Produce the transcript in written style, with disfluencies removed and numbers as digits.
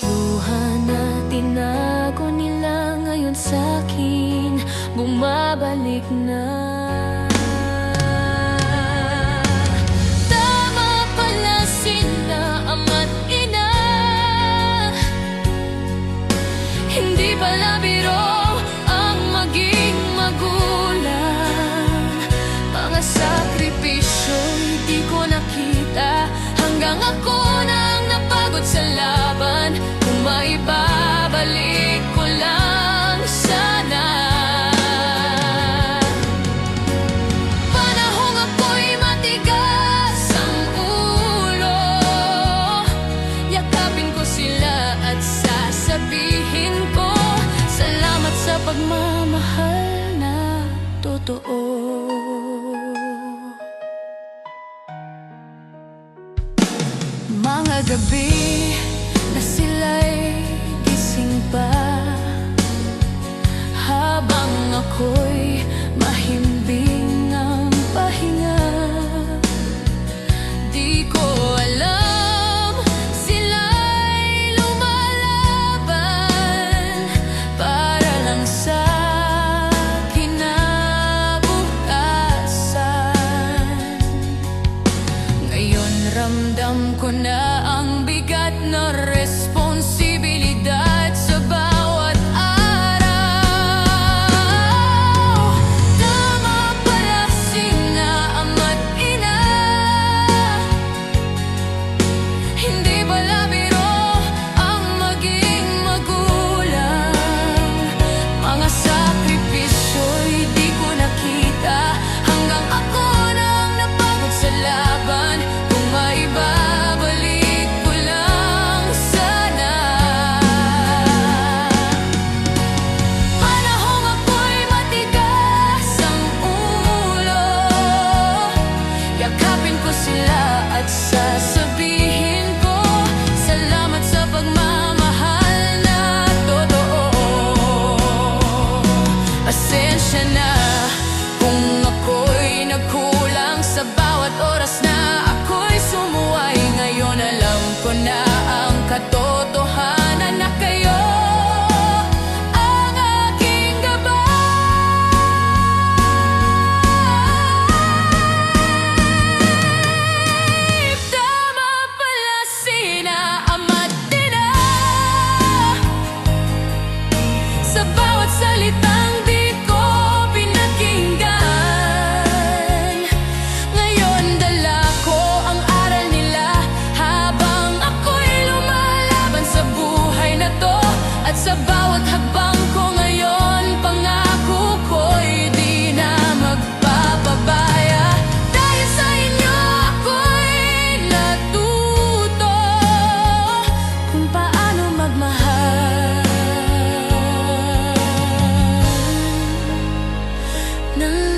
Luha na tinago nila ngayon sa'kin, bumabalik na. Tama pala sila, ama't ina. Hindi pala biro ang maging magulang. Mga sakripisyo'y di ko nakita, hanggang ako nang napagod sa laban. Kung maibabalik ko lang sana. Panahong ako'y matigas ang ulo, yakapin ko sila at sasabihin ko, salamat sa pagmamahal na totoo. Mga gabi na sila'y gising pa, habang ako'y mahimbing ng pahinga. Di ko alam, sila'y lumalaban para lang sa kinabukasan. Ngayon ramdam ko na ang bigat na responsibilidad sa bawat araw. Tama pala sina, ama't ina. Hindi pala biro ang maging magulang. Mga sakripisyo'y di ko nakita, hanggang ako nang napagod sa laban. Kung maibabalik ko lang sana. Panahong ako'y matigas ang ulo, yakapin ko sila at sasabihin ko, salamat sa pagmamahal na totoo. Pasensya na kung ako'y nagkulang sa bawat oras na ako'y sumuway. Ngayon alam ko na ang katotohanan na kayo ang aking gabay. Tama pala sina, ama't ina. Sa bawat salitang di ko pinakinggan, ngayon dala ko ang aral nila, habang ako'y lumalaban sa buhay na to. At sa bawat hakbang ko ngayon, pangako ko'y di na magpapabaya. Dahil sa inyo ako'y natuto kung paano magmahal ng